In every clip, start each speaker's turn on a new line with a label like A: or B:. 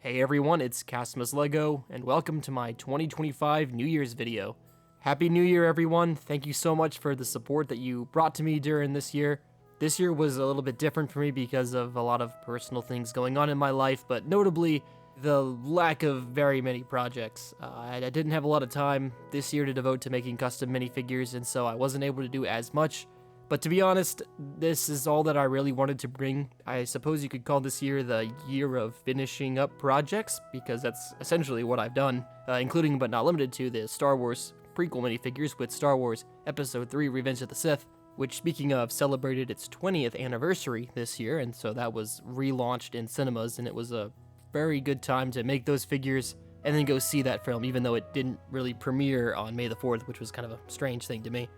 A: Hey everyone, it's CasamusLEGO, and welcome to my 2025 New Year's video. Happy New Year everyone, thank you so much for the support that you brought to me during this year. This year was a little bit different for me because of a lot of personal things going on in my life, but notably, the lack of very many projects. I didn't have a lot of time this year to devote to making custom minifigures, and so I wasn't able to do as much. But to be honest, this is all that I really wanted to bring. I suppose you could call this year the year of finishing up projects, because that's essentially what I've done, including but not limited to the Star Wars prequel minifigures with Star Wars Episode 3 Revenge of the Sith, which, speaking of, celebrated its 20th anniversary this year, and so that was relaunched in cinemas, and it was a very good time to make those figures and then go see that film, even though it didn't really premiere on May the 4th, which was kind of a strange thing to me.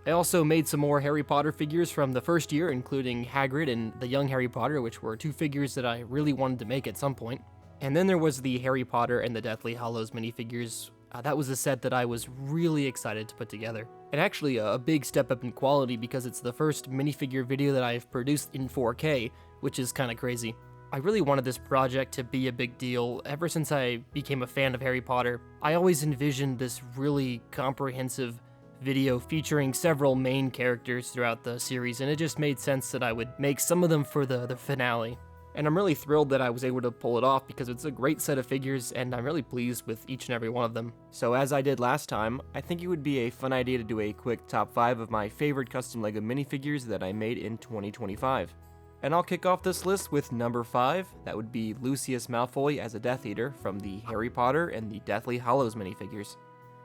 A: I also made some more Harry Potter figures from the first year, including Hagrid and the young Harry Potter, which were two figures that I really wanted to make at some point. And then there was the Harry Potter and the Deathly Hallows minifigures. That was a set that I was really excited to put together. And actually a big step up in quality because it's the first minifigure video that I've produced in 4K, which is kind of crazy. I really wanted this project to be a big deal. Ever since I became a fan of Harry Potter, I always envisioned this really comprehensive video featuring several main characters throughout the series, and it just made sense that I would make some of them for the finale. And I'm really thrilled that I was able to pull it off because it's a great set of figures, and I'm really pleased with each and every one of them. So as I did last time, I think it would be a fun idea to do a quick top 5 of my favorite custom LEGO minifigures that I made in 2025. And I'll kick off this list with number 5, that would be Lucius Malfoy as a Death Eater from the Harry Potter and the Deathly Hallows minifigures.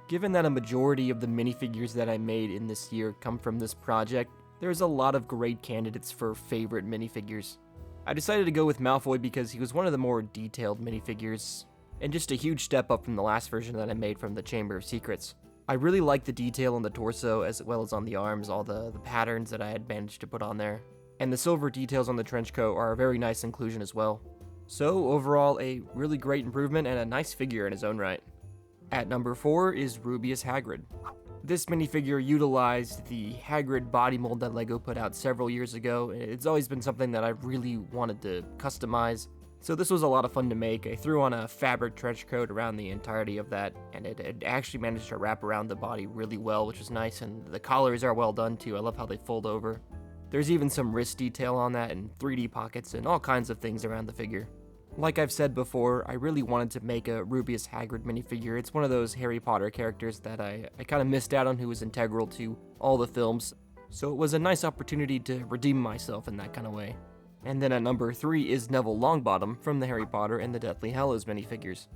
A: Given that a majority of the minifigures that I made in this year come from this project, there's a lot of great candidates for favorite minifigures. I decided to go with Malfoy because he was one of the more detailed minifigures, and just a huge step up from the last version that I made from the Chamber of Secrets. I really like the detail on the torso as well as on the arms, all the patterns that I had managed to put on there. And the silver details on the trench coat are a very nice inclusion as well. So overall, a really great improvement and a nice figure in his own right. At number 4 is Rubeus Hagrid. This minifigure utilized the Hagrid body mold that LEGO put out several years ago. It's always been something that I really wanted to customize, so this was a lot of fun to make. I threw on a fabric trench coat around the entirety of that, and it actually managed to wrap around the body really well, which was nice, and the collars are well done too. I love how they fold over. There's even some wrist detail on that, and 3D pockets, and all kinds of things around the figure. Like I've said before, I really wanted to make a Rubeus Hagrid minifigure. It's one of those Harry Potter characters that I kind of missed out on, who was integral to all the films, so it was a nice opportunity to redeem myself in that kind of way. And then at number 3 is Neville Longbottom from the Harry Potter and the Deathly Hallows minifigures.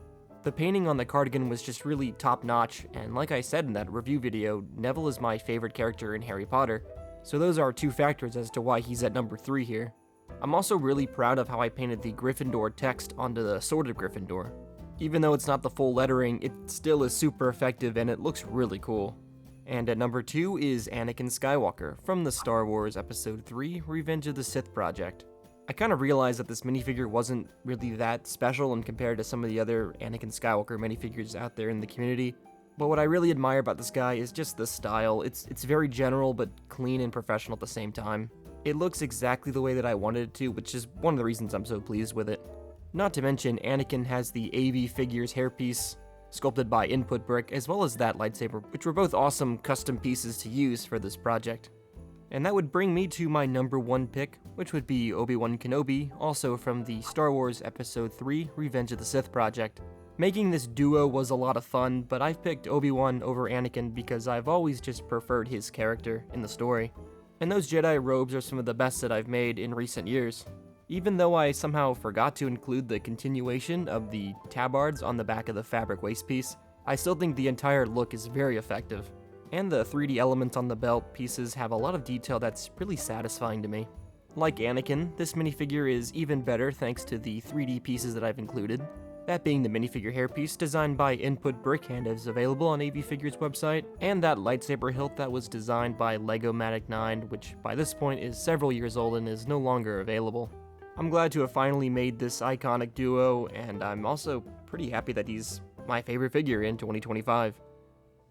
A: The painting on the cardigan was just really top-notch, and like I said in that review video, Neville is my favorite character in Harry Potter, so those are two factors as to why he's at number 3 here. I'm also really proud of how I painted the Gryffindor text onto the Sword of Gryffindor. Even though it's not the full lettering, it still is super effective and it looks really cool. And at number 2 is Anakin Skywalker from the Star Wars Episode 3 Revenge of the Sith project. I kind of realized that this minifigure wasn't really that special in compared to some of the other Anakin Skywalker minifigures out there in the community, but what I really admire about this guy is just the style. It's very general but clean and professional at the same time. It looks exactly the way that I wanted it to, which is one of the reasons I'm so pleased with it. Not to mention, Anakin has the AV Figures hairpiece, sculpted by Input Brick, as well as that lightsaber, which were both awesome custom pieces to use for this project. And that would bring me to my number 1 pick, which would be Obi-Wan Kenobi, also from the Star Wars Episode 3 Revenge of the Sith project. Making this duo was a lot of fun, but I've picked Obi-Wan over Anakin because I've always just preferred his character in the story. And those Jedi robes are some of the best that I've made in recent years. Even though I somehow forgot to include the continuation of the tabards on the back of the fabric waist piece, I still think the entire look is very effective. And the 3D elements on the belt pieces have a lot of detail that's really satisfying to me. Like Anakin, this minifigure is even better thanks to the 3D pieces that I've included. That being the minifigure hairpiece designed by Input Brick and is available on AV Figures website, and that lightsaber hilt that was designed by Legomatic 9, which by this point is several years old and is no longer available. I'm glad to have finally made this iconic duo, and I'm also pretty happy that he's my favorite figure in 2025.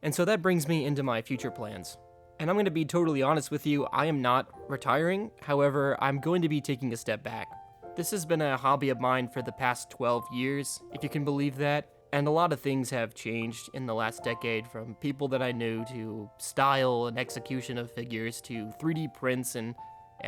A: And so that brings me into my future plans. And I'm going to be totally honest with you, I am not retiring, however, I'm going to be taking a step back. This has been a hobby of mine for the past 12 years, if you can believe that, and a lot of things have changed in the last decade, from people that I knew to style and execution of figures to 3D prints and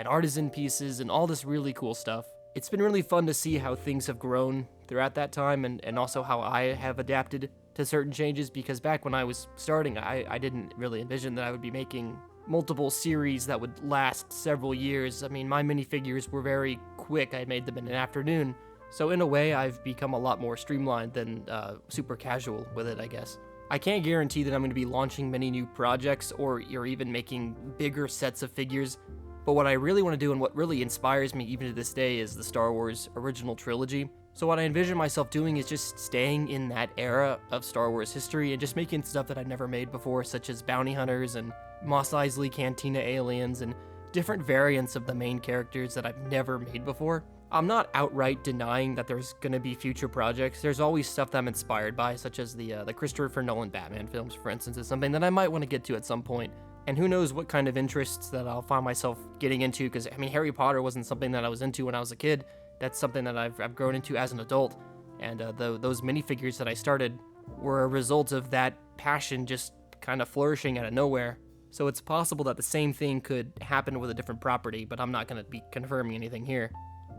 A: artisan pieces and all this really cool stuff. It's been really fun to see how things have grown throughout that time and also how I have adapted to certain changes, because back when I was starting, I didn't really envision that I would be making multiple series that would last several years. I mean, my minifigures were very quick. I made them in an afternoon. So in a way, I've become a lot more streamlined than super casual with it, I guess. I can't guarantee that I'm going to be launching many new projects or even making bigger sets of figures, but what I really want to do and what really inspires me even to this day is the Star Wars original trilogy. So what I envision myself doing is just staying in that era of Star Wars history and just making stuff that I've never made before, such as bounty hunters and Mos Eisley Cantina aliens and different variants of the main characters that I've never made before. I'm not outright denying that there's gonna be future projects. There's always stuff that I'm inspired by, such as the Christopher Nolan Batman films, for instance, is something that I might want to get to at some point. And who knows what kind of interests that I'll find myself getting into, because, I mean, Harry Potter wasn't something that I was into when I was a kid. That's something that I've grown into as an adult. And those minifigures that I started were a result of that passion just kind of flourishing out of nowhere. So it's possible that the same thing could happen with a different property, but I'm not going to be confirming anything here.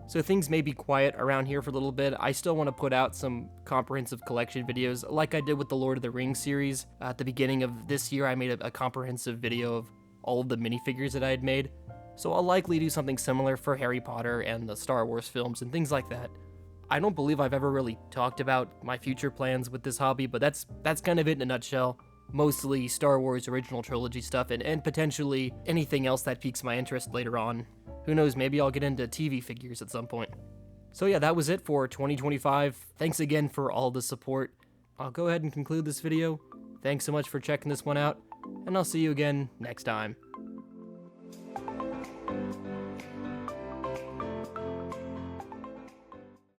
A: So things may be quiet around here for a little bit. I still want to put out some comprehensive collection videos like I did with the Lord of the Rings series. At the beginning of this year, I made a comprehensive video of all of the minifigures that I had made. So I'll likely do something similar for Harry Potter and the Star Wars films and things like that. I don't believe I've ever really talked about my future plans with this hobby, but that's kind of it in a nutshell. Mostly Star Wars original trilogy stuff and potentially anything else that piques my interest later on. Who knows, maybe I'll get into TV figures at some point. So yeah, that was it for 2025. Thanks again for all the support. I'll go ahead and conclude this video. Thanks so much for checking this one out, and I'll see you again next time.